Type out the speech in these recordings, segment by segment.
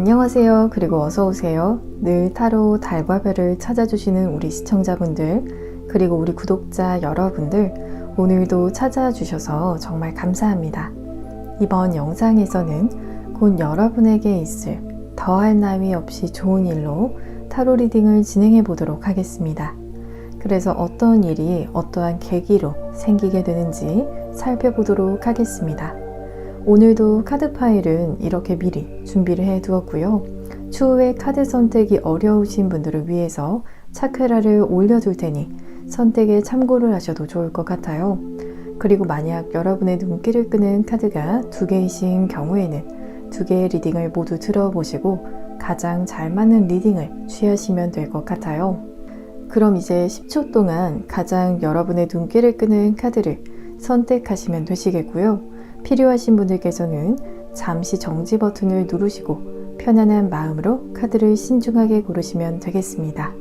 안녕하세요. 그리고 어서오세요. 늘 타로 달과 별을 찾아주시는 우리 시청자분들, 그리고 우리 구독자 여러분들, 오늘도 찾아주셔서 정말 감사합니다. 이번 영상에서는 곧 여러분에게 있을 더할 나위 없이 좋은 일로 타로 리딩을 진행해 보도록 하겠습니다. 그래서 어떤 일이 어떠한 계기로 생기게 되는지 살펴보도록 하겠습니다. 오늘도 카드 파일은 이렇게 미리 준비를 해 두었고요. 추후에 카드 선택이 어려우신 분들을 위해서 차크라를 올려둘 테니 선택에 참고를 하셔도 좋을 것 같아요. 그리고 만약 여러분의 눈길을 끄는 카드가 2개이신 경우에는 2개의 리딩을 모두 들어보시고 가장 잘 맞는 리딩을 취하시면 될 것 같아요. 그럼 이제 10초 동안 가장 여러분의 눈길을 끄는 카드를 선택하시면 되시겠고요. 필요하신 분들께서는 잠시 정지 버튼을 누르시고 편안한 마음으로 카드를 신중하게 고르시면 되겠습니다.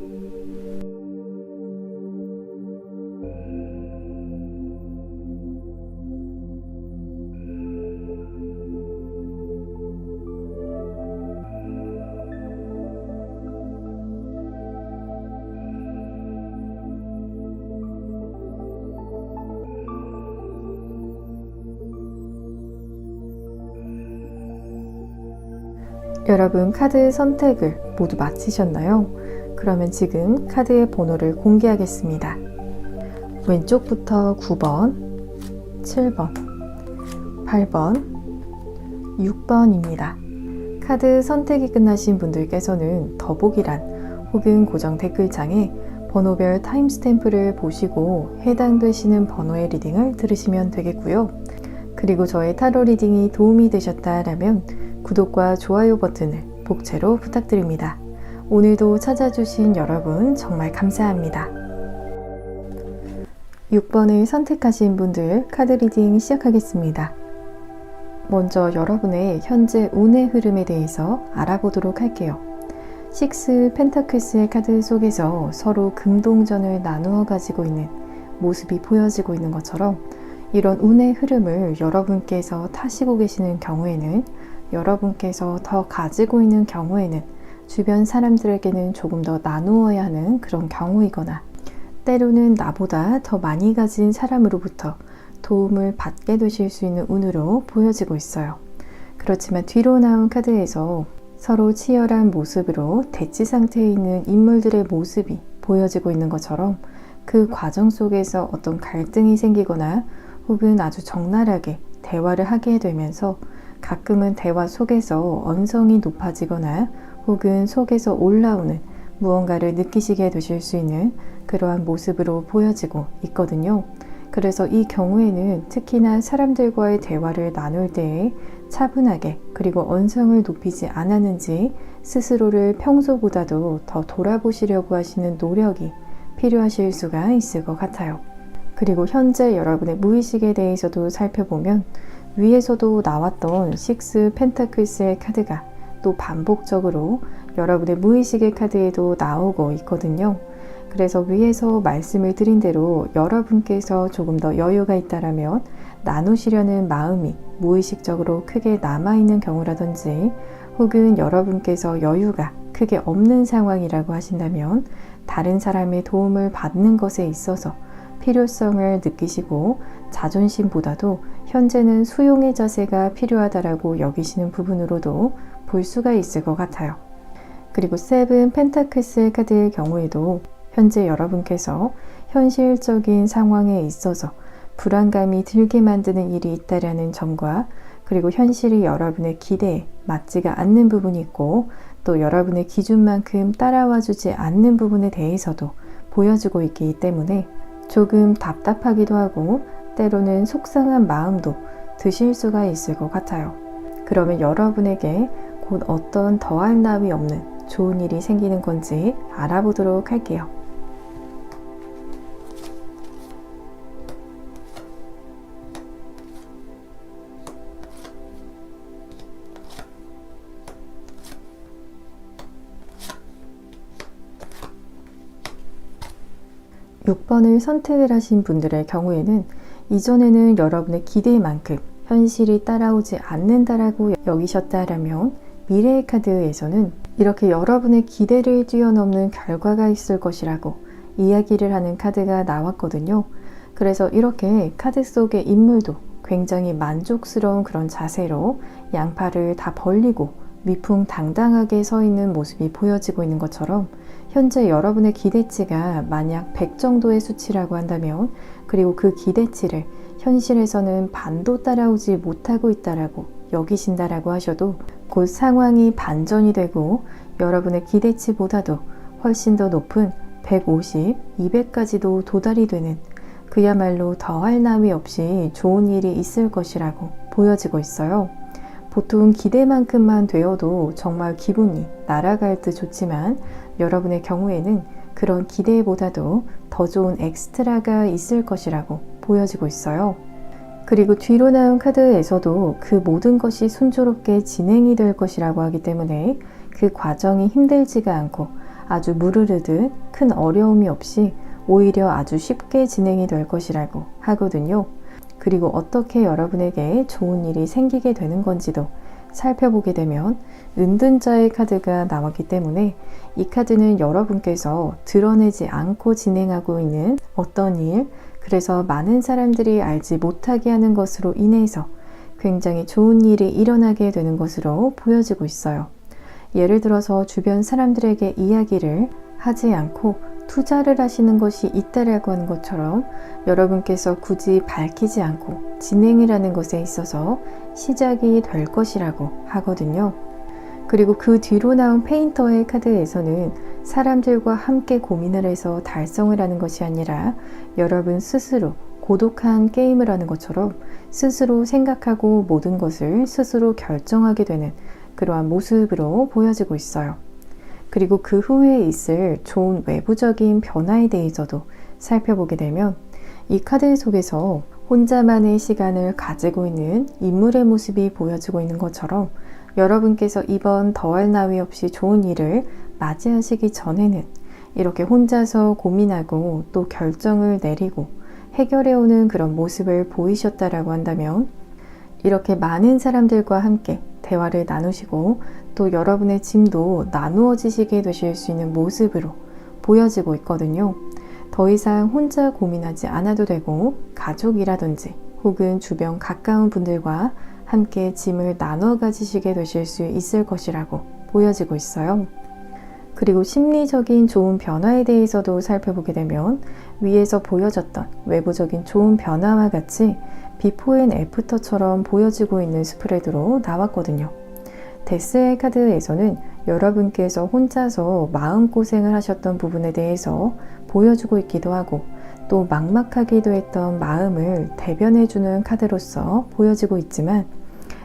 여러분 카드 선택을 모두 마치셨나요? 그러면 지금 카드의 번호를 공개하겠습니다. 왼쪽부터 9번, 7번, 8번, 6번입니다. 카드 선택이 끝나신 분들께서는 더보기란 혹은 고정 댓글창에 번호별 타임스탬프를 보시고 해당되시는 번호의 리딩을 들으시면 되겠고요. 그리고 저의 타로 리딩이 도움이 되셨다라면 구독과 좋아요 버튼을 복채로 부탁드립니다. 오늘도 찾아주신 여러분 정말 감사합니다. 6번을 선택하신 분들 카드 리딩 시작하겠습니다. 먼저 여러분의 현재 운의 흐름에 대해서 알아보도록 할게요. 6 펜타클스의 카드 속에서 서로 금동전을 나누어 가지고 있는 모습이 보여지고 있는 것처럼 이런 운의 흐름을 여러분께서 타시고 계시는 경우에는 여러분께서 더 가지고 있는 경우에는 주변 사람들에게는 조금 더 나누어야 하는 그런 경우이거나 때로는 나보다 더 많이 가진 사람으로부터 도움을 받게 되실 수 있는 운으로 보여지고 있어요. 그렇지만 뒤로 나온 카드에서 서로 치열한 모습으로 대치 상태에 있는 인물들의 모습이 보여지고 있는 것처럼 그 과정 속에서 어떤 갈등이 생기거나 혹은 아주 적나라하게 대화를 하게 되면서 가끔은 대화 속에서 언성이 높아지거나 혹은 속에서 올라오는 무언가를 느끼시게 되실 수 있는 그러한 모습으로 보여지고 있거든요. 그래서 이 경우에는 특히나 사람들과의 대화를 나눌 때에 차분하게 그리고 언성을 높이지 않았는지 스스로를 평소보다도 더 돌아보시려고 하시는 노력이 필요하실 수가 있을 것 같아요. 그리고 현재 여러분의 무의식에 대해서도 살펴보면 위에서도 나왔던 6 펜타클스의 카드가 또 반복적으로 여러분의 무의식의 카드에도 나오고 있거든요. 그래서 위에서 말씀을 드린 대로 여러분께서 조금 더 여유가 있다라면 나누시려는 마음이 무의식적으로 크게 남아있는 경우라든지 혹은 여러분께서 여유가 크게 없는 상황이라고 하신다면 다른 사람의 도움을 받는 것에 있어서 필요성을 느끼시고 자존심보다도 현재는 수용의 자세가 필요하다라고 여기시는 부분으로도 볼 수가 있을 것 같아요. 그리고 7 펜타클스의 카드의 경우에도 현재 여러분께서 현실적인 상황에 있어서 불안감이 들게 만드는 일이 있다라는 점과 그리고 현실이 여러분의 기대에 맞지가 않는 부분이 있고 또 여러분의 기준만큼 따라와 주지 않는 부분에 대해서도 보여지고 있기 때문에 조금 답답하기도 하고 때로는 속상한 마음도 드실 수가 있을 것 같아요. 그러면 여러분에게 곧 어떤 더할 나위 없는 좋은 일이 생기는 건지 알아보도록 할게요. 6번을 선택을 하신 분들의 경우에는 이전에는 여러분의 기대만큼 현실이 따라오지 않는다라고 여기셨다라면 미래의 카드에서는 이렇게 여러분의 기대를 뛰어넘는 결과가 있을 것이라고 이야기를 하는 카드가 나왔거든요. 그래서 이렇게 카드 속의 인물도 굉장히 만족스러운 그런 자세로 양팔을 다 벌리고 위풍당당하게 서 있는 모습이 보여지고 있는 것처럼, 현재 여러분의 기대치가 만약 100 정도의 수치라고 한다면, 그리고 그 기대치를 현실에서는 반도 따라오지 못하고 있다라고 여기신다라고 하셔도 곧 상황이 반전이 되고 여러분의 기대치보다도 훨씬 더 높은 150, 200까지도 도달이 되는, 그야말로 더할 나위 없이 좋은 일이 있을 것이라고 보여지고 있어요. 보통 기대만큼만 되어도 정말 기분이 날아갈 듯 좋지만, 여러분의 경우에는 그런 기대보다도 더 좋은 엑스트라가 있을 것이라고 보여지고 있어요. 그리고 뒤로 나온 카드에서도 그 모든 것이 순조롭게 진행이 될 것이라고 하기 때문에 그 과정이 힘들지가 않고 아주 무르르듯 큰 어려움이 없이 오히려 아주 쉽게 진행이 될 것이라고 하거든요. 그리고 어떻게 여러분에게 좋은 일이 생기게 되는 건지도 살펴보게 되면 은둔자의 카드가 나왔기 때문에, 이 카드는 여러분께서 드러내지 않고 진행하고 있는 어떤 일, 그래서 많은 사람들이 알지 못하게 하는 것으로 인해서 굉장히 좋은 일이 일어나게 되는 것으로 보여지고 있어요. 예를 들어서 주변 사람들에게 이야기를 하지 않고 투자를 하시는 것이 있다라고 하는 것처럼, 여러분께서 굳이 밝히지 않고 진행을 하는 것에 있어서 시작이 될 것이라고 하거든요. 그리고 그 뒤로 나온 페인터의 카드에서는 사람들과 함께 고민을 해서 달성을 하는 것이 아니라 여러분 스스로 고독한 게임을 하는 것처럼 스스로 생각하고 모든 것을 스스로 결정하게 되는 그러한 모습으로 보여지고 있어요. 그리고 그 후에 있을 좋은 외부적인 변화에 대해서도 살펴보게 되면, 이 카드 속에서 혼자만의 시간을 가지고 있는 인물의 모습이 보여지고 있는 것처럼, 여러분께서 이번 더할 나위 없이 좋은 일을 맞이하시기 전에는 이렇게 혼자서 고민하고 또 결정을 내리고 해결해오는 그런 모습을 보이셨다라고 한다면, 이렇게 많은 사람들과 함께 대화를 나누시고 또 여러분의 짐도 나누어지시게 되실 수 있는 모습으로 보여지고 있거든요. 더 이상 혼자 고민하지 않아도 되고, 가족이라든지 혹은 주변 가까운 분들과 함께 짐을 나눠 가지시게 되실 수 있을 것이라고 보여지고 있어요. 그리고 심리적인 좋은 변화에 대해서도 살펴보게 되면, 위에서 보여졌던 외부적인 좋은 변화와 같이 비포 앤 애프터처럼 보여지고 있는 스프레드로 나왔거든요. 데스의 카드에서는 여러분께서 혼자서 마음고생을 하셨던 부분에 대해서 보여주고 있기도 하고, 또 막막하기도 했던 마음을 대변해주는 카드로서 보여지고 있지만,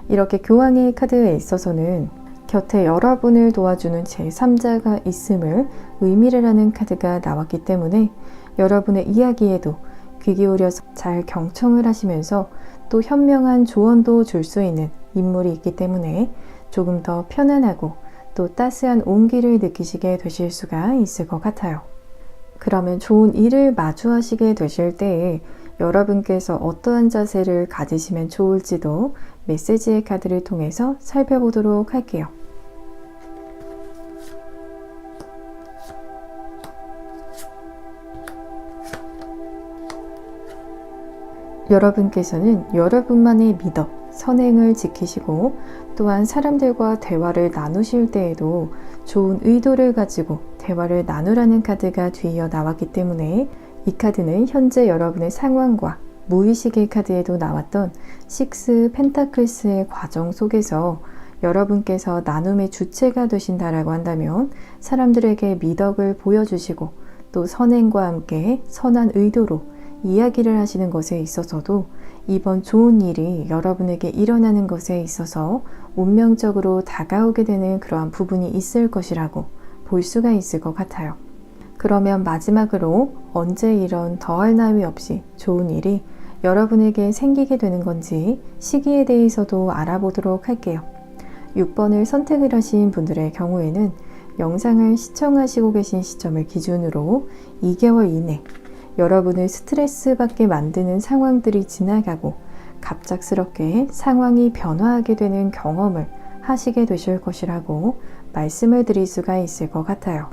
이렇게 교황의 카드에 있어서는 곁에 여러분을 도와주는 제3자가 있음을 의미를 하는 카드가 나왔기 때문에, 여러분의 이야기에도 귀 기울여서 잘 경청을 하시면서 또 현명한 조언도 줄 수 있는 인물이 있기 때문에 조금 더 편안하고 또 따스한 온기를 느끼시게 되실 수가 있을 것 같아요. 그러면 좋은 일을 마주하시게 되실 때에 여러분께서 어떠한 자세를 가지시면 좋을지도 메시지의 카드를 통해서 살펴보도록 할게요. 여러분께서는 여러분만의 미덕, 선행을 지키시고, 또한 사람들과 대화를 나누실 때에도 좋은 의도를 가지고 대화를 나누라는 카드가 뒤이어 나왔기 때문에, 이 카드는 현재 여러분의 상황과 무의식의 카드에도 나왔던 6 펜타클스의 과정 속에서 여러분께서 나눔의 주체가 되신다라고 한다면, 사람들에게 미덕을 보여주시고 또 선행과 함께 선한 의도로 이야기를 하시는 것에 있어서도 이번 좋은 일이 여러분에게 일어나는 것에 있어서 운명적으로 다가오게 되는 그러한 부분이 있을 것이라고 볼 수가 있을 것 같아요. 그러면 마지막으로 언제 이런 더할 나위 없이 좋은 일이 여러분에게 생기게 되는 건지 시기에 대해서도 알아보도록 할게요. 6번을 선택을 하신 분들의 경우에는 영상을 시청하시고 계신 시점을 기준으로 2개월 이내 여러분을 스트레스 받게 만드는 상황들이 지나가고 갑작스럽게 상황이 변화하게 되는 경험을 하시게 되실 것이라고 말씀을 드릴 수가 있을 것 같아요.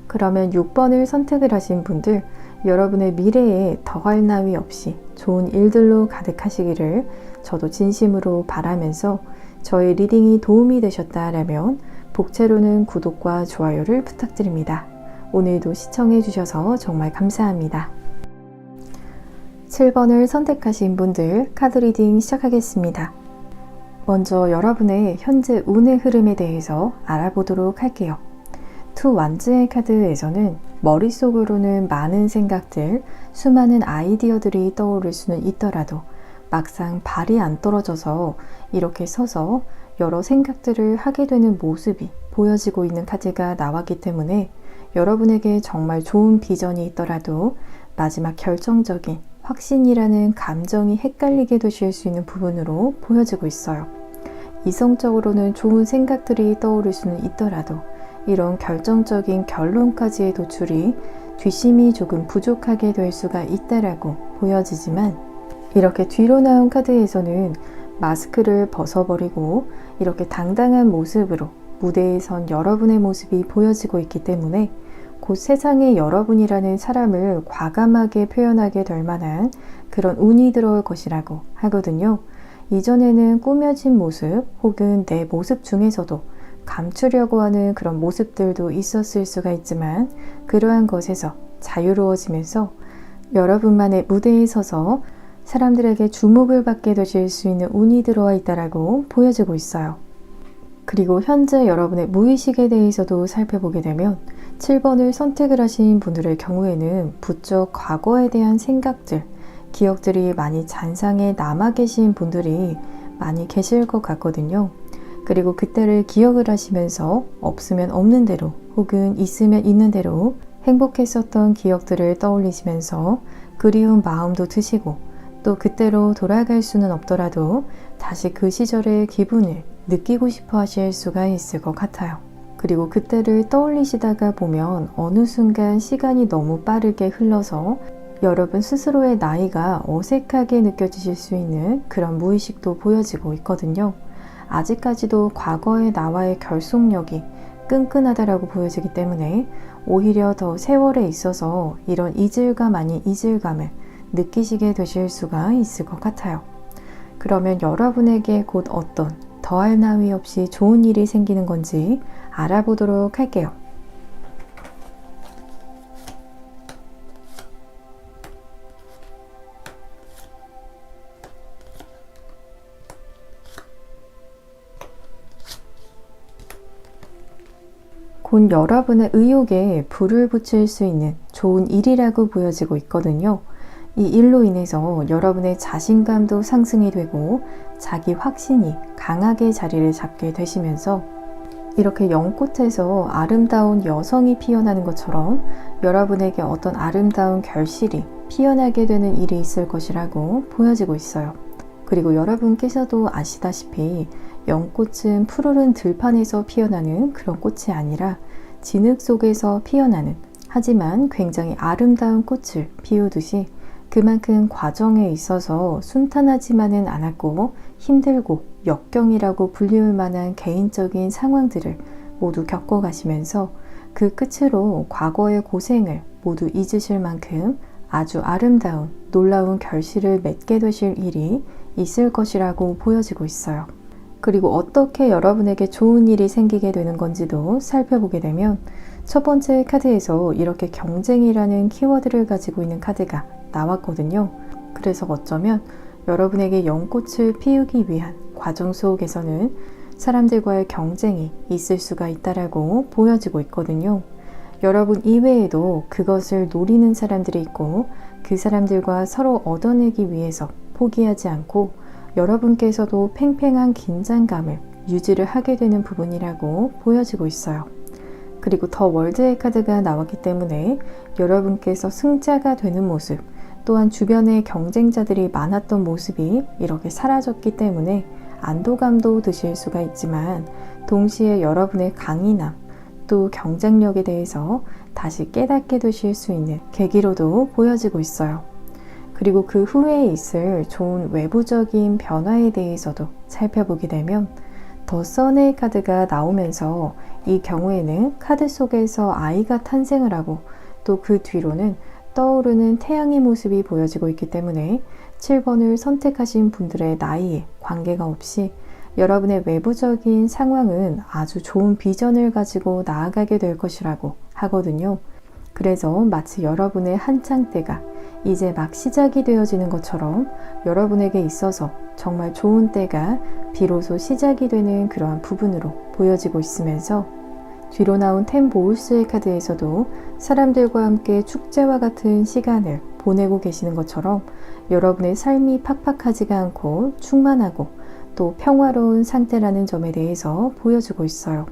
그러면 6번을 선택을 하신 분들, 여러분의 미래에 더할 나위 없이 좋은 일들로 가득하시기를 저도 진심으로 바라면서 저의 리딩이 도움이 되셨다라면 복채로는 구독과 좋아요를 부탁드립니다. 오늘도 시청해 주셔서 정말 감사합니다. 7번을 선택하신 분들 카드 리딩 시작하겠습니다. 먼저 여러분의 현재 운의 흐름에 대해서 알아보도록 할게요. 투 완즈의 카드에서는 머릿속으로는 많은 생각들, 수많은 아이디어들이 떠오를 수는 있더라도 막상 발이 안 떨어져서 이렇게 서서 여러 생각들을 하게 되는 모습이 보여지고 있는 카드가 나왔기 때문에 여러분에게 정말 좋은 비전이 있더라도 마지막 결정적인 확신이라는 감정이 헷갈리게 되실 수 있는 부분으로 보여지고 있어요. 이성적으로는 좋은 생각들이 떠오를 수는 있더라도 이런 결정적인 결론까지의 도출이 뒷심이 조금 부족하게 될 수가 있다라고 보여지지만, 이렇게 뒤로 나온 카드에서는 마스크를 벗어버리고 이렇게 당당한 모습으로 무대에 선 여러분의 모습이 보여지고 있기 때문에 곧 세상에 여러분이라는 사람을 과감하게 표현하게 될 만한 그런 운이 들어올 것이라고 하거든요. 이전에는 꾸며진 모습 혹은 내 모습 중에서도 감추려고 하는 그런 모습들도 있었을 수가 있지만, 그러한 것에서 자유로워지면서 여러분만의 무대에 서서 사람들에게 주목을 받게 되실 수 있는 운이 들어와 있다라고 보여지고 있어요. 그리고 현재 여러분의 무의식에 대해서도 살펴보게 되면 7번을 선택을 하신 분들의 경우에는 부쩍 과거에 대한 생각들, 기억들이 많이 잔상에 남아 계신 분들이 많이 계실 것 같거든요. 그리고 그때를 기억을 하시면서 없으면 없는 대로 혹은 있으면 있는 대로 행복했었던 기억들을 떠올리시면서 그리운 마음도 드시고, 또 그때로 돌아갈 수는 없더라도 다시 그 시절의 기분을 느끼고 싶어 하실 수가 있을 것 같아요. 그리고 그때를 떠올리시다가 보면 어느 순간 시간이 너무 빠르게 흘러서 여러분 스스로의 나이가 어색하게 느껴지실 수 있는 그런 무의식도 보여지고 있거든요. 아직까지도 과거의 나와의 결속력이 끈끈하다라고 보여지기 때문에 오히려 더 세월에 있어서 이런 이질감 아닌 이질감을 느끼시게 되실 수가 있을 것 같아요. 그러면 여러분에게 곧 어떤 더할 나위 없이 좋은 일이 생기는 건지 알아보도록 할게요. 곧 여러분의 의욕에 불을 붙일 수 있는 좋은 일이라고 보여지고 있거든요. 이 일로 인해서 여러분의 자신감도 상승이 되고 자기 확신이 강하게 자리를 잡게 되시면서 이렇게 연꽃에서 아름다운 여성이 피어나는 것처럼 여러분에게 어떤 아름다운 결실이 피어나게 되는 일이 있을 것이라고 보여지고 있어요. 그리고 여러분께서도 아시다시피 연꽃은 푸르른 들판에서 피어나는 그런 꽃이 아니라 진흙 속에서 피어나는, 하지만 굉장히 아름다운 꽃을 피우듯이 그만큼 과정에 있어서 순탄하지만은 않았고 힘들고 역경이라고 불리울 만한 개인적인 상황들을 모두 겪어가시면서 그 끝으로 과거의 고생을 모두 잊으실 만큼 아주 아름다운 놀라운 결실을 맺게 되실 일이 있을 것이라고 보여지고 있어요. 그리고 어떻게 여러분에게 좋은 일이 생기게 되는 건지도 살펴보게 되면 첫 번째 카드에서 이렇게 경쟁이라는 키워드를 가지고 있는 카드가 나왔거든요. 그래서 어쩌면 여러분에게 연꽃을 피우기 위한 과정 속에서는 사람들과의 경쟁이 있을 수가 있다라고 보여지고 있거든요. 여러분 이외에도 그것을 노리는 사람들이 있고 그 사람들과 서로 얻어내기 위해서 포기하지 않고 여러분께서도 팽팽한 긴장감을 유지를 하게 되는 부분이라고 보여지고 있어요. 그리고 더 월드의 카드가 나왔기 때문에 여러분께서 승자가 되는 모습, 또한 주변에 경쟁자들이 많았던 모습이 이렇게 사라졌기 때문에 안도감도 드실 수가 있지만, 동시에 여러분의 강인함 또 경쟁력에 대해서 다시 깨닫게 되실 수 있는 계기로도 보여지고 있어요. 그리고 그 후에 있을 좋은 외부적인 변화에 대해서도 살펴보게 되면 더 선의 카드가 나오면서 이 경우에는 카드 속에서 아이가 탄생을 하고 또 그 뒤로는 떠오르는 태양의 모습이 보여지고 있기 때문에 7번을 선택하신 분들의 나이에 관계가 없이 여러분의 외부적인 상황은 아주 좋은 비전을 가지고 나아가게 될 것이라고 하거든요. 그래서 마치 여러분의 한창 때가 이제 막 시작이 되어지는 것처럼 여러분에게 있어서 정말 좋은 때가 비로소 시작이 되는 그러한 부분으로 보여지고 있으면서 뒤로 나온 텐 보울스의 카드에서도 사람들과 함께 축제와 같은 시간을 보내고 계시는 것처럼 여러분의 삶이 팍팍하지가 않고 충만하고 또 평화로운 상태라는 점에 대해서 보여주고 있어요.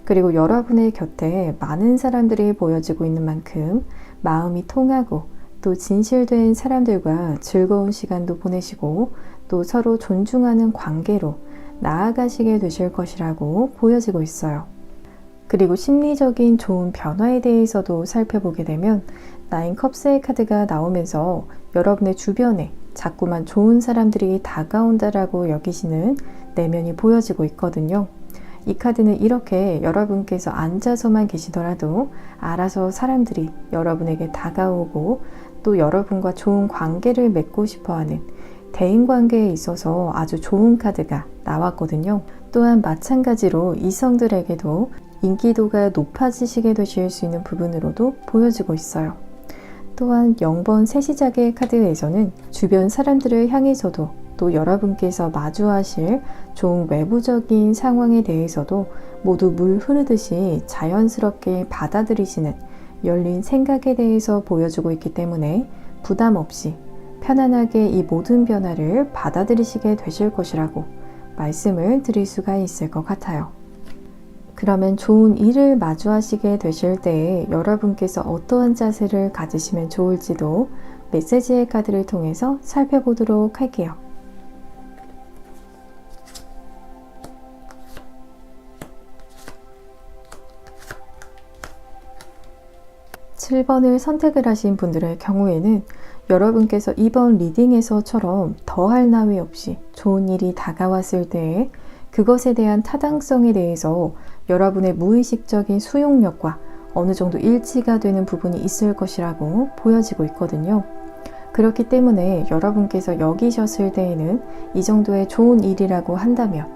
그리고 여러분의 곁에 많은 사람들이 보여지고 있는 만큼 마음이 통하고 또 진실된 사람들과 즐거운 시간도 보내시고 또 서로 존중하는 관계로 나아가시게 되실 것이라고 보여지고 있어요. 그리고 심리적인 좋은 변화에 대해서도 살펴보게 되면 9컵스의 카드가 나오면서 여러분의 주변에 자꾸만 좋은 사람들이 다가온다라고 여기시는 내면이 보여지고 있거든요. 이 카드는 이렇게 여러분께서 앉아서만 계시더라도 알아서 사람들이 여러분에게 다가오고 또 여러분과 좋은 관계를 맺고 싶어하는 대인관계에 있어서 아주 좋은 카드가 나왔거든요. 또한 마찬가지로 이성들에게도 인기도가 높아지시게 되실 수 있는 부분으로도 보여지고 있어요. 또한 0번 새시작의 카드에서는 주변 사람들을 향해서도 또 여러분께서 마주하실 좋은 외부적인 상황에 대해서도 모두 물 흐르듯이 자연스럽게 받아들이시는 열린 생각에 대해서 보여주고 있기 때문에 부담 없이 편안하게 이 모든 변화를 받아들이시게 되실 것이라고 말씀을 드릴 수가 있을 것 같아요. 그러면 좋은 일을 마주하시게 되실 때에 여러분께서 어떠한 자세를 가지시면 좋을지도 메시지의 카드를 통해서 살펴보도록 할게요. (7번을) 선택을 하신 분들의 경우에는 여러분께서 이번 리딩에서처럼 더할 나위 없이 좋은 일이 다가왔을 때에 그것에 대한 타당성에 대해서 여러분의 무의식적인 수용력과 어느 정도 일치가 되는 부분이 있을 것이라고 보여지고 있거든요. 그렇기 때문에 여러분께서 여기셨을 때에는 이 정도의 좋은 일이라고 한다면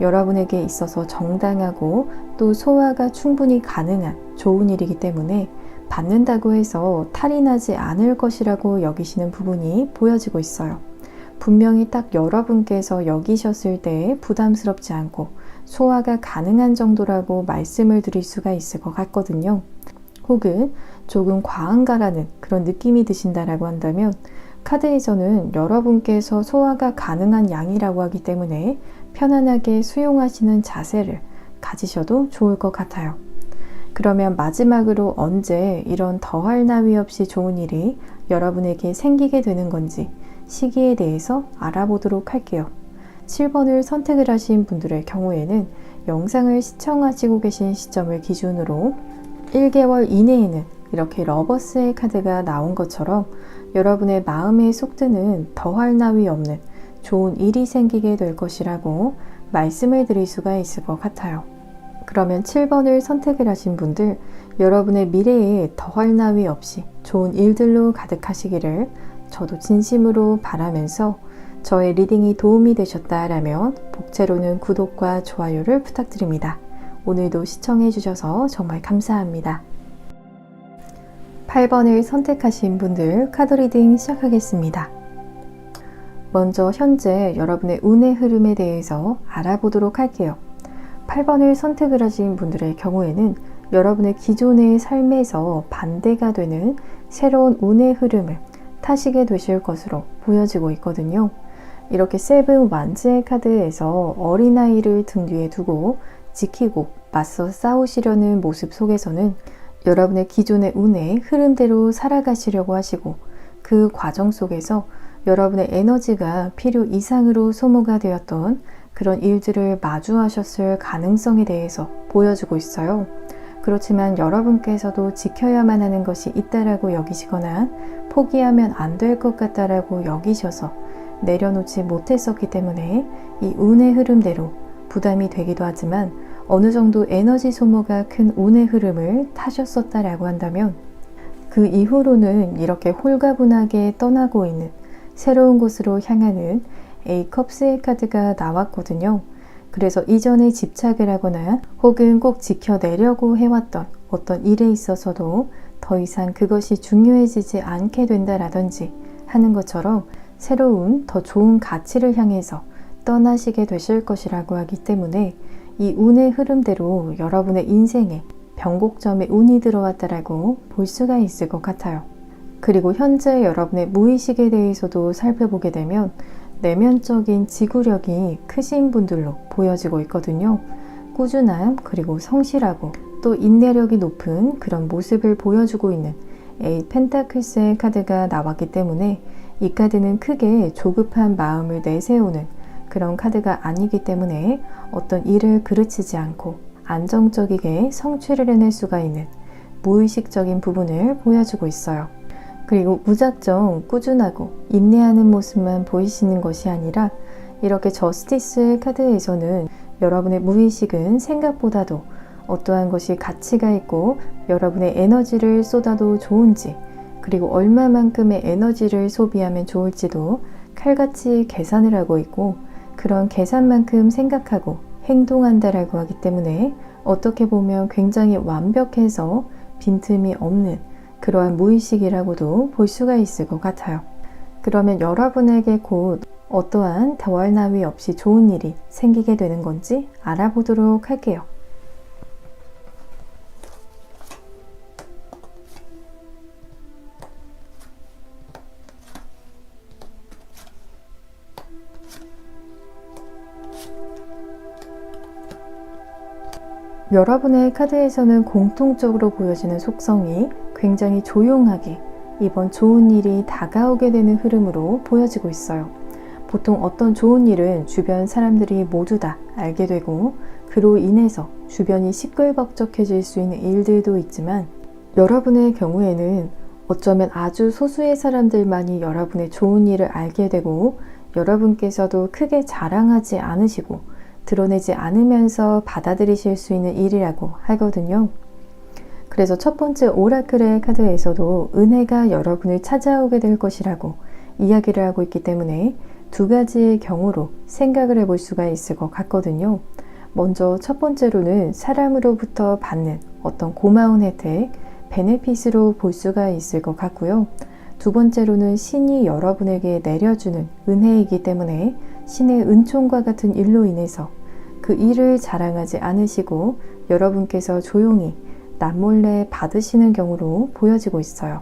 여러분에게 있어서 정당하고 또 소화가 충분히 가능한 좋은 일이기 때문에 받는다고 해서 탈이 나지 않을 것이라고 여기시는 부분이 보여지고 있어요. 분명히 딱 여러분께서 여기셨을 때 부담스럽지 않고 소화가 가능한 정도라고 말씀을 드릴 수가 있을 것 같거든요. 혹은 조금 과한가라는 그런 느낌이 드신다라고 한다면 카드에서는 여러분께서 소화가 가능한 양이라고 하기 때문에 편안하게 수용하시는 자세를 가지셔도 좋을 것 같아요. 그러면 마지막으로 언제 이런 더할 나위 없이 좋은 일이 여러분에게 생기게 되는 건지 시기에 대해서 알아보도록 할게요. 7번을 선택을 하신 분들의 경우에는 영상을 시청하시고 계신 시점을 기준으로 1개월 이내에는 이렇게 러버스의 카드가 나온 것처럼 여러분의 마음에 속 드는 더할 나위 없는 좋은 일이 생기게 될 것이라고 말씀을 드릴 수가 있을 것 같아요. 그러면 7번을 선택을 하신 분들, 여러분의 미래에 더할 나위 없이 좋은 일들로 가득하시기를 저도 진심으로 바라면서 저의 리딩이 도움이 되셨다라면 복채로는 구독과 좋아요를 부탁드립니다. 오늘도 시청해 주셔서 정말 감사합니다. 8번을 선택하신 분들 카드 리딩 시작하겠습니다. 먼저 현재 여러분의 운의 흐름에 대해서 알아보도록 할게요. 8번을 선택을 하신 분들의 경우에는 여러분의 기존의 삶에서 반대가 되는 새로운 운의 흐름을 타시게 되실 것으로 보여지고 있거든요. 이렇게 세븐 완즈의 카드에서 어린아이를 등 뒤에 두고 지키고 맞서 싸우시려는 모습 속에서는 여러분의 기존의 운의 흐름대로 살아가시려고 하시고 그 과정 속에서 여러분의 에너지가 필요 이상으로 소모가 되었던 그런 일들을 마주하셨을 가능성에 대해서 보여주고 있어요. 그렇지만 여러분께서도 지켜야만 하는 것이 있다라고 여기시거나 포기하면 안 될 것 같다라고 여기셔서 내려놓지 못했었기 때문에 이 운의 흐름대로 부담이 되기도 하지만 어느 정도 에너지 소모가 큰 운의 흐름을 타셨었다라고 한다면 그 이후로는 이렇게 홀가분하게 떠나고 있는 새로운 곳으로 향하는 A컵스의 카드가 나왔거든요. 그래서 이전에 집착을 하거나 혹은 꼭 지켜내려고 해왔던 어떤 일에 있어서도 더 이상 그것이 중요해지지 않게 된다라든지 하는 것처럼 새로운 더 좋은 가치를 향해서 떠나시게 되실 것이라고 하기 때문에 이 운의 흐름대로 여러분의 인생에 변곡점에 운이 들어왔다라고 볼 수가 있을 것 같아요. 그리고 현재 여러분의 무의식에 대해서도 살펴보게 되면 내면적인 지구력이 크신 분들로 보여지고 있거든요. 꾸준함 그리고 성실하고 또 인내력이 높은 그런 모습을 보여주고 있는 에잇 펜타클스의 카드가 나왔기 때문에 이 카드는 크게 조급한 마음을 내세우는 그런 카드가 아니기 때문에 어떤 일을 그르치지 않고 안정적이게 성취를 해낼 수가 있는 무의식적인 부분을 보여주고 있어요. 그리고 무작정 꾸준하고 인내하는 모습만 보이시는 것이 아니라 이렇게 저스티스 카드에서는 여러분의 무의식은 생각보다도 어떠한 것이 가치가 있고 여러분의 에너지를 쏟아도 좋은지 그리고 얼마만큼의 에너지를 소비하면 좋을지도 칼같이 계산을 하고 있고 그런 계산만큼 생각하고 행동한다라고 하기 때문에 어떻게 보면 굉장히 완벽해서 빈틈이 없는 그러한 무의식이라고도 볼 수가 있을 것 같아요. 그러면 여러분에게 곧 어떠한 더할 나위 없이 좋은 일이 생기게 되는 건지 알아보도록 할게요. 여러분의 카드에서는 공통적으로 보여지는 속성이 굉장히 조용하게 이번 좋은 일이 다가오게 되는 흐름으로 보여지고 있어요. 보통 어떤 좋은 일은 주변 사람들이 모두 다 알게 되고 그로 인해서 주변이 시끌벅적해질 수 있는 일들도 있지만 여러분의 경우에는 어쩌면 아주 소수의 사람들만이 여러분의 좋은 일을 알게 되고 여러분께서도 크게 자랑하지 않으시고 드러내지 않으면서 받아들이실 수 있는 일이라고 하거든요. 그래서 첫 번째 오라클의 카드에서도 은혜가 여러분을 찾아오게 될 것이라고 이야기를 하고 있기 때문에 두 가지의 경우로 생각을 해볼 수가 있을 것 같거든요. 먼저 첫 번째로는 사람으로부터 받는 어떤 고마운 혜택, 베네핏으로 볼 수가 있을 것 같고요. 두 번째로는 신이 여러분에게 내려주는 은혜이기 때문에 신의 은총과 같은 일로 인해서 그 일을 자랑하지 않으시고 여러분께서 조용히 남몰래 받으시는 경우로 보여지고 있어요.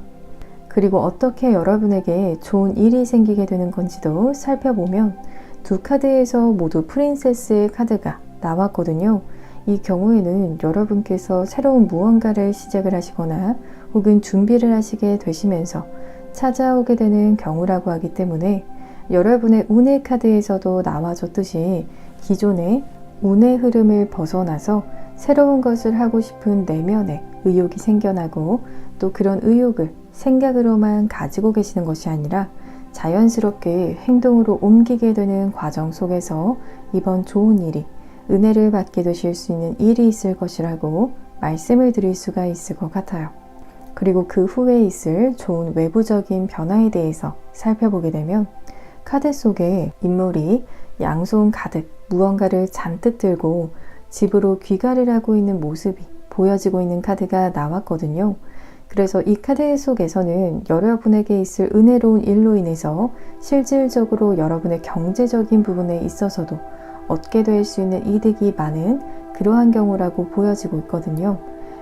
그리고 어떻게 여러분에게 좋은 일이 생기게 되는 건지도 살펴보면 두 카드에서 모두 프린세스의 카드가 나왔거든요. 이 경우에는 여러분께서 새로운 무언가를 시작을 하시거나 혹은 준비를 하시게 되시면서 찾아오게 되는 경우라고 하기 때문에 여러분의 운의 카드에서도 나와줬듯이 기존의 운의 흐름을 벗어나서 새로운 것을 하고 싶은 내면의 의욕이 생겨나고 또 그런 의욕을 생각으로만 가지고 계시는 것이 아니라 자연스럽게 행동으로 옮기게 되는 과정 속에서 이번 좋은 일이 은혜를 받게 되실 수 있는 일이 있을 것이라고 말씀을 드릴 수가 있을 것 같아요. 그리고 그 후에 있을 좋은 외부적인 변화에 대해서 살펴보게 되면 카드 속에 인물이 양손 가득 무언가를 잔뜩 들고 집으로 귀가를 하고 있는 모습이 보여지고 있는 카드가 나왔거든요. 그래서 이 카드 속에서는 여러분에게 있을 은혜로운 일로 인해서 실질적으로 여러분의 경제적인 부분에 있어서도 얻게 될 수 있는 이득이 많은 그러한 경우라고 보여지고 있거든요.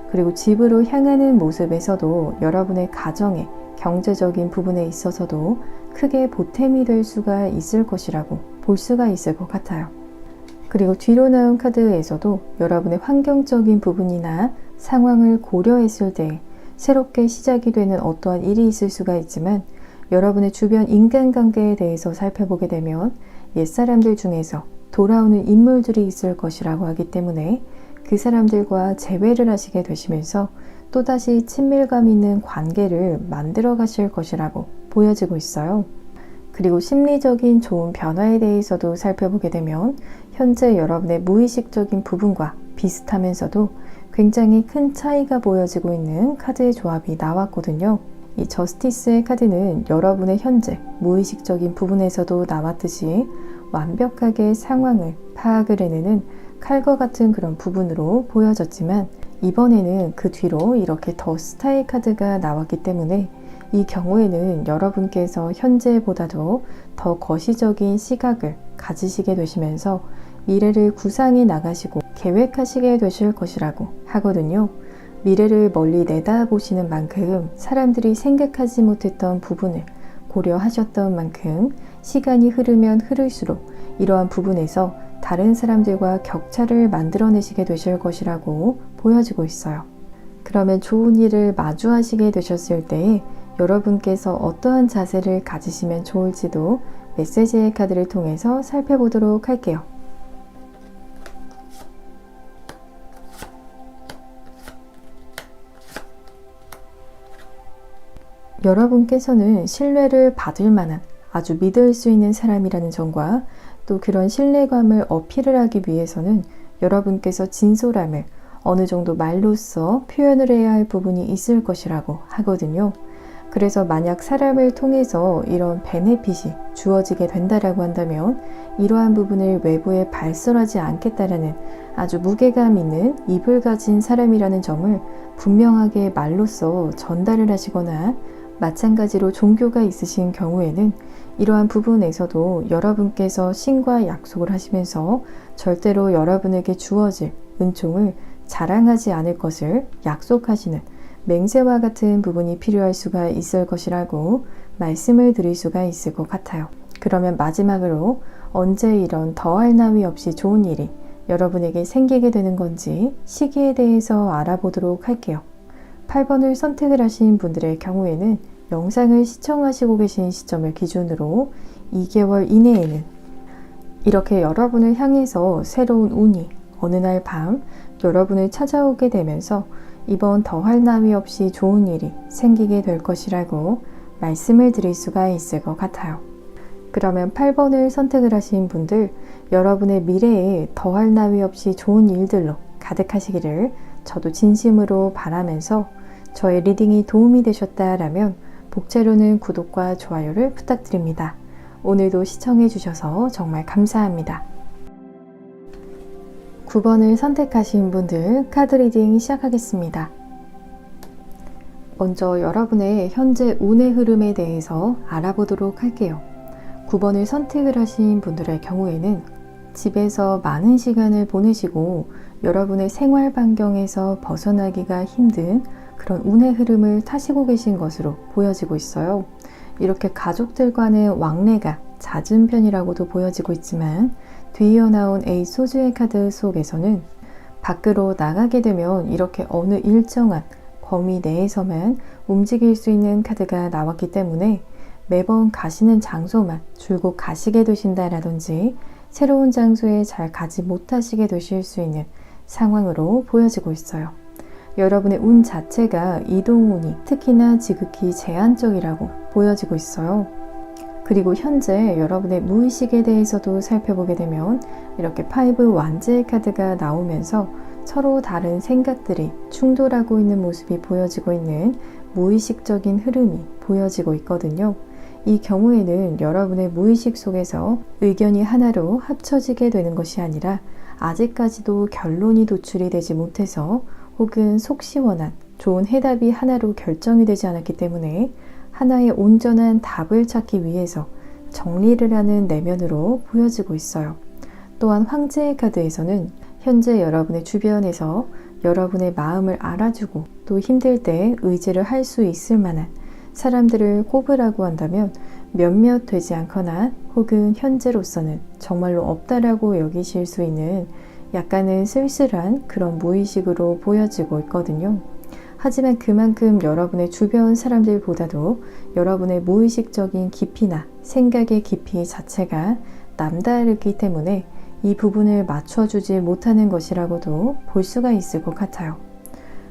그리고 집으로 향하는 모습에서도 여러분의 가정의 경제적인 부분에 있어서도 크게 보탬이 될 수가 있을 것이라고 볼 수가 있을 것 같아요. 그리고 뒤로 나온 카드에서도 여러분의 환경적인 부분이나 상황을 고려했을 때 새롭게 시작이 되는 어떠한 일이 있을 수가 있지만 여러분의 주변 인간관계에 대해서 살펴보게 되면 옛사람들 중에서 돌아오는 인물들이 있을 것이라고 하기 때문에 그 사람들과 재회를 하시게 되시면서 또다시 친밀감 있는 관계를 만들어 가실 것이라고 보여지고 있어요. 그리고 심리적인 좋은 변화에 대해서도 살펴보게 되면 현재 여러분의 무의식적인 부분과 비슷하면서도 굉장히 큰 차이가 보여지고 있는 카드의 조합이 나왔거든요. 이 저스티스의 카드는 여러분의 현재 무의식적인 부분에서도 나왔듯이 완벽하게 상황을 파악을 해내는 칼과 같은 그런 부분으로 보여졌지만, 이번에는 그 뒤로 이렇게 더 스타의 카드가 나왔기 때문에 이 경우에는 여러분께서 현재보다도 더 거시적인 시각을 가지시게 되시면서 미래를 구상해 나가시고 계획하시게 되실 것이라고 하거든요. 미래를 멀리 내다보시는 만큼 사람들이 생각하지 못했던 부분을 고려하셨던 만큼 시간이 흐르면 흐를수록 이러한 부분에서 다른 사람들과 격차를 만들어내시게 되실 것이라고 보여지고 있어요. 그러면 좋은 일을 마주하시게 되셨을 때 여러분께서 어떠한 자세를 가지시면 좋을지도 메시지의 카드를 통해서 살펴보도록 할게요. 여러분께서는 신뢰를 받을 만한 아주 믿을 수 있는 사람이라는 점과 또 그런 신뢰감을 어필을 하기 위해서는 여러분께서 진솔함을 어느 정도 말로써 표현을 해야 할 부분이 있을 것이라고 하거든요. 그래서 만약 사람을 통해서 이런 베네핏이 주어지게 된다라고 한다면 이러한 부분을 외부에 발설하지 않겠다라는 아주 무게감 있는 입을 가진 사람이라는 점을 분명하게 말로써 전달을 하시거나, 마찬가지로 종교가 있으신 경우에는 이러한 부분에서도 여러분께서 신과 약속을 하시면서 절대로 여러분에게 주어질 은총을 자랑하지 않을 것을 약속하시는 맹세와 같은 부분이 필요할 수가 있을 것이라고 말씀을 드릴 수가 있을 것 같아요. 그러면 마지막으로 언제 이런 더할 나위 없이 좋은 일이 여러분에게 생기게 되는 건지 시기에 대해서 알아보도록 할게요. 8번을 선택을 하신 분들의 경우에는 영상을 시청하시고 계신 시점을 기준으로 2개월 이내에는 이렇게 여러분을 향해서 새로운 운이 어느 날 밤 여러분을 찾아오게 되면서 이번 더할 나위 없이 좋은 일이 생기게 될 것이라고 말씀을 드릴 수가 있을 것 같아요. 그러면 8번을 선택을 하신 분들, 여러분의 미래에 더할 나위 없이 좋은 일들로 가득하시기를 저도 진심으로 바라면서, 저의 리딩이 도움이 되셨다라면 복제로는 구독과 좋아요를 부탁드립니다. 오늘도 시청해 주셔서 정말 감사합니다. 9번을 선택하신 분들 카드 리딩 시작하겠습니다. 먼저 여러분의 현재 운의 흐름에 대해서 알아보도록 할게요. 9번을 선택을 하신 분들의 경우에는 집에서 많은 시간을 보내시고 여러분의 생활 반경에서 벗어나기가 힘든 그런 운의 흐름을 타시고 계신 것으로 보여지고 있어요. 이렇게 가족들과의 왕래가 잦은 편이라고도 보여지고 있지만, 뒤이어 나온 에이 소주의 카드 속에서는 밖으로 나가게 되면 이렇게 어느 일정한 범위 내에서만 움직일 수 있는 카드가 나왔기 때문에 매번 가시는 장소만 줄곧 가시게 되신다라든지 새로운 장소에 잘 가지 못하시게 되실 수 있는 상황으로 보여지고 있어요. 여러분의 운 자체가 이동운이 특히나 지극히 제한적이라고 보여지고 있어요. 그리고 현재 여러분의 무의식에 대해서도 살펴보게 되면 이렇게 5 완제의 카드가 나오면서 서로 다른 생각들이 충돌하고 있는 모습이 보여지고 있는 무의식적인 흐름이 보여지고 있거든요. 이 경우에는 여러분의 무의식 속에서 의견이 하나로 합쳐지게 되는 것이 아니라 아직까지도 결론이 도출이 되지 못해서, 혹은 속 시원한 좋은 해답이 하나로 결정이 되지 않았기 때문에 하나의 온전한 답을 찾기 위해서 정리를 하는 내면으로 보여지고 있어요. 또한 황제의 카드에서는 현재 여러분의 주변에서 여러분의 마음을 알아주고 또 힘들 때 의지를 할 수 있을 만한 사람들을 꼽으라고 한다면 몇몇 되지 않거나, 혹은 현재로서는 정말로 없다라고 여기실 수 있는 약간은 쓸쓸한 그런 무의식으로 보여지고 있거든요. 하지만 그만큼 여러분의 주변 사람들보다도 여러분의 무의식적인 깊이나 생각의 깊이 자체가 남다르기 때문에 이 부분을 맞춰주지 못하는 것이라고도 볼 수가 있을 것 같아요.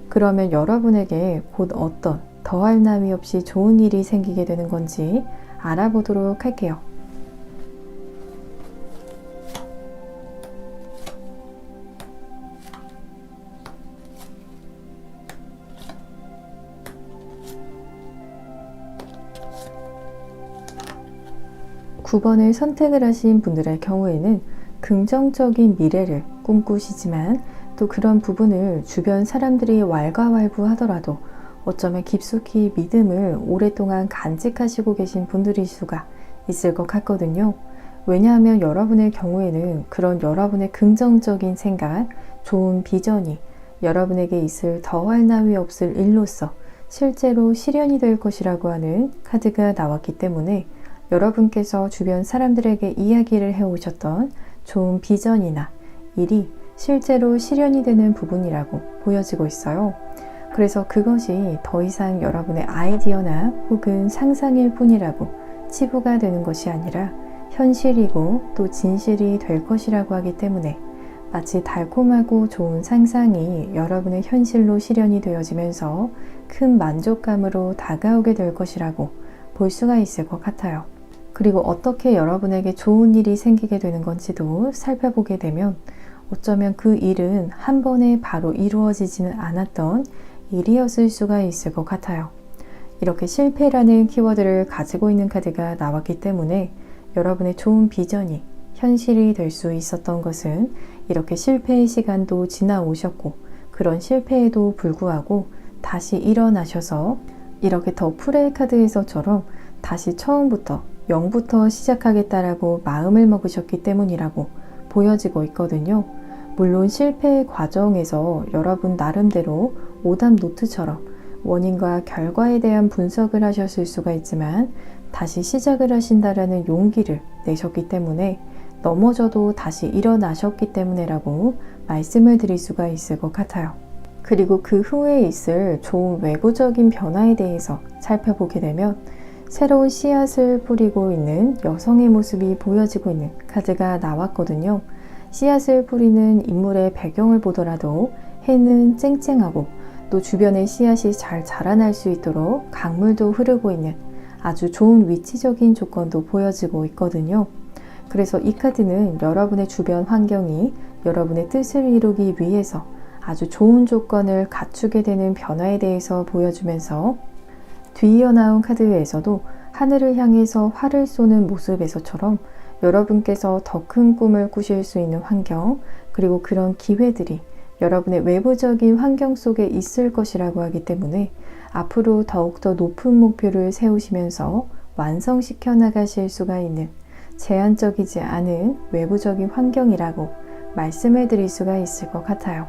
그러면 여러분에게 곧 어떤 더할 나위 없이 좋은 일이 생기게 되는 건지 알아보도록 할게요. (9번을) 선택을 하신 분들의 경우에는 긍정적인 미래를 꿈꾸시지만 또 그런 부분을 주변 사람들이 왈가왈부하더라도 어쩌면 깊숙이 믿음을 오랫동안 간직하시고 계신 분들일 수가 있을 것 같거든요. 왜냐하면 여러분의 경우에는 그런 여러분의 긍정적인 생각, 좋은 비전이 여러분에게 있을 더할 나위 없을 일로서 실제로 실현이 될 것이라고 하는 카드가 나왔기 때문에 여러분께서 주변 사람들에게 이야기를 해오셨던 좋은 비전이나 일이 실제로 실현이 되는 부분이라고 보여지고 있어요. 그래서 그것이 더 이상 여러분의 아이디어나 혹은 상상일 뿐이라고 치부가 되는 것이 아니라 현실이고 또 진실이 될 것이라고 하기 때문에 마치 달콤하고 좋은 상상이 여러분의 현실로 실현이 되어지면서 큰 만족감으로 다가오게 될 것이라고 볼 수가 있을 것 같아요. 그리고 어떻게 여러분에게 좋은 일이 생기게 되는 건지도 살펴보게 되면 어쩌면 그 일은 한 번에 바로 이루어지지는 않았던 일이었을 수가 있을 것 같아요. 이렇게 실패라는 키워드를 가지고 있는 카드가 나왔기 때문에 여러분의 좋은 비전이 현실이 될 수 있었던 것은 이렇게 실패의 시간도 지나오셨고 그런 실패에도 불구하고 다시 일어나셔서 이렇게 더 프레이 카드에서처럼 다시 처음부터 0부터 시작하겠다라고 마음을 먹으셨기 때문이라고 보여지고 있거든요. 물론 실패의 과정에서 여러분 나름대로 오답 노트처럼 원인과 결과에 대한 분석을 하셨을 수가 있지만 다시 시작을 하신다라는 용기를 내셨기 때문에 넘어져도 다시 일어나셨기 때문에라고 말씀을 드릴 수가 있을 것 같아요. 그리고 그 후에 있을 좋은 외부적인 변화에 대해서 살펴보게 되면 새로운 씨앗을 뿌리고 있는 여성의 모습이 보여지고 있는 카드가 나왔거든요. 씨앗을 뿌리는 인물의 배경을 보더라도 해는 쨍쨍하고 또 주변에 씨앗이 잘 자라날 수 있도록 강물도 흐르고 있는 아주 좋은 위치적인 조건도 보여지고 있거든요. 그래서 이 카드는 여러분의 주변 환경이 여러분의 뜻을 이루기 위해서 아주 좋은 조건을 갖추게 되는 변화에 대해서 보여주면서 뒤이어 나온 카드에서도 하늘을 향해서 활을 쏘는 모습에서처럼 여러분께서 더 큰 꿈을 꾸실 수 있는 환경 그리고 그런 기회들이 여러분의 외부적인 환경 속에 있을 것이라고 하기 때문에 앞으로 더욱더 높은 목표를 세우시면서 완성시켜 나가실 수가 있는 제한적이지 않은 외부적인 환경이라고 말씀을 드릴 수가 있을 것 같아요.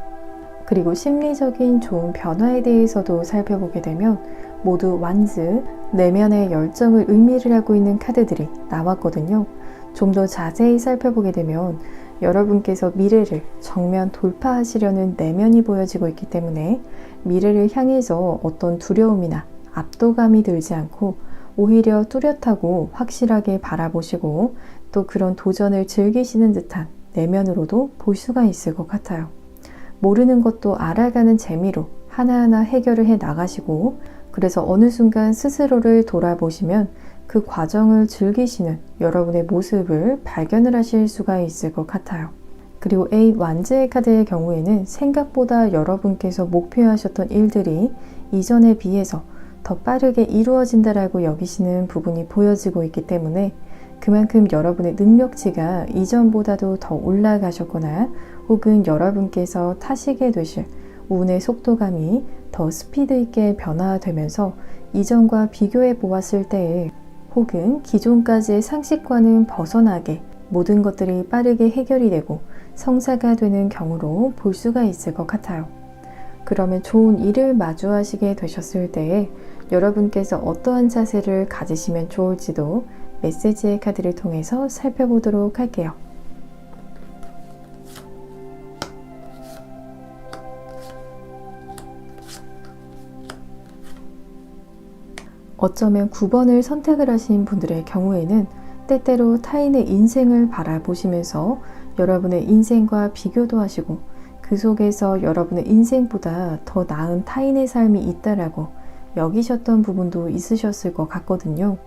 그리고 심리적인 좋은 변화에 대해서도 살펴보게 되면 모두 완즈, 내면의 열정을 의미를 하고 있는 카드들이 나왔거든요. 좀 더 자세히 살펴보게 되면 여러분께서 미래를 정면 돌파하시려는 내면이 보여지고 있기 때문에 미래를 향해서 어떤 두려움이나 압도감이 들지 않고 오히려 뚜렷하고 확실하게 바라보시고 또 그런 도전을 즐기시는 듯한 내면으로도 볼 수가 있을 것 같아요. 모르는 것도 알아가는 재미로 하나하나 해결을 해 나가시고 그래서 어느 순간 스스로를 돌아보시면 그 과정을 즐기시는 여러분의 모습을 발견을 하실 수가 있을 것 같아요. 그리고 에잇 완즈의 카드의 경우에는 생각보다 여러분께서 목표하셨던 일들이 이전에 비해서 더 빠르게 이루어진다라고 여기시는 부분이 보여지고 있기 때문에 그만큼 여러분의 능력치가 이전보다도 더 올라가셨거나 혹은 여러분께서 타시게 되실 운의 속도감이 더 스피드 있게 변화되면서 이전과 비교해 보았을 때에 혹은 기존까지의 상식과는 벗어나게 모든 것들이 빠르게 해결이 되고 성사가 되는 경우로 볼 수가 있을 것 같아요. 그러면 좋은 일을 마주하시게 되셨을 때에 여러분께서 어떠한 자세를 가지시면 좋을지도 메시지의 카드를 통해서 살펴보도록 할게요. 어쩌면 9번을 선택을 하신 분들의 경우에는 때때로 타인의 인생을 바라보시면서 여러분의 인생과 비교도 하시고 그 속에서 여러분의 인생보다 더 나은 타인의 삶이 있다라고 여기셨던 부분도 있으셨을 것 같거든요.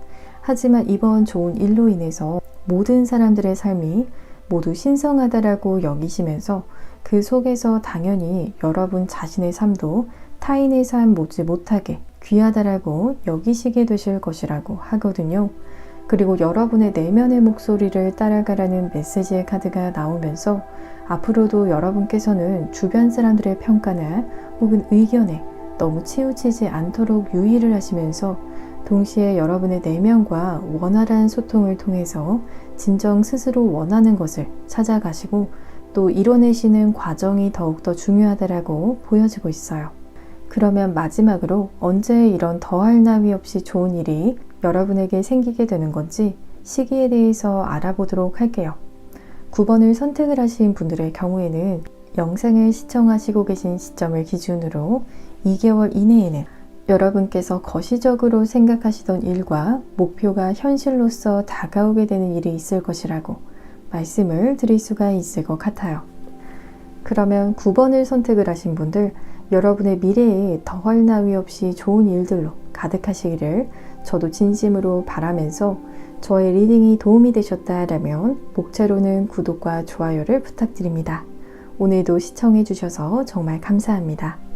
하지만 이번 좋은 일로 인해서 모든 사람들의 삶이 모두 신성하다라고 여기시면서 그 속에서 당연히 여러분 자신의 삶도 타인의 삶 못지 못하게 귀하다라고 여기시게 되실 것이라고 하거든요. 그리고 여러분의 내면의 목소리를 따라가라는 메시지의 카드가 나오면서 앞으로도 여러분께서는 주변 사람들의 평가나 혹은 의견에 너무 치우치지 않도록 유의를 하시면서 동시에 여러분의 내면과 원활한 소통을 통해서 진정 스스로 원하는 것을 찾아가시고 또 이뤄내시는 과정이 더욱더 중요하다라고 보여지고 있어요. 그러면 마지막으로 언제 이런 더할 나위 없이 좋은 일이 여러분에게 생기게 되는 건지 시기에 대해서 알아보도록 할게요. 9번을 선택을 하신 분들의 경우에는 영상을 시청하시고 계신 시점을 기준으로 2개월 이내에는 여러분께서 거시적으로 생각하시던 일과 목표가 현실로서 다가오게 되는 일이 있을 것이라고 말씀을 드릴 수가 있을 것 같아요. 그러면 9번을 선택을 하신 분들, 여러분의 미래에 더할 나위 없이 좋은 일들로 가득하시기를 저도 진심으로 바라면서 저의 리딩이 도움이 되셨다라면 목차로는 구독과 좋아요를 부탁드립니다. 오늘도 시청해 주셔서 정말 감사합니다.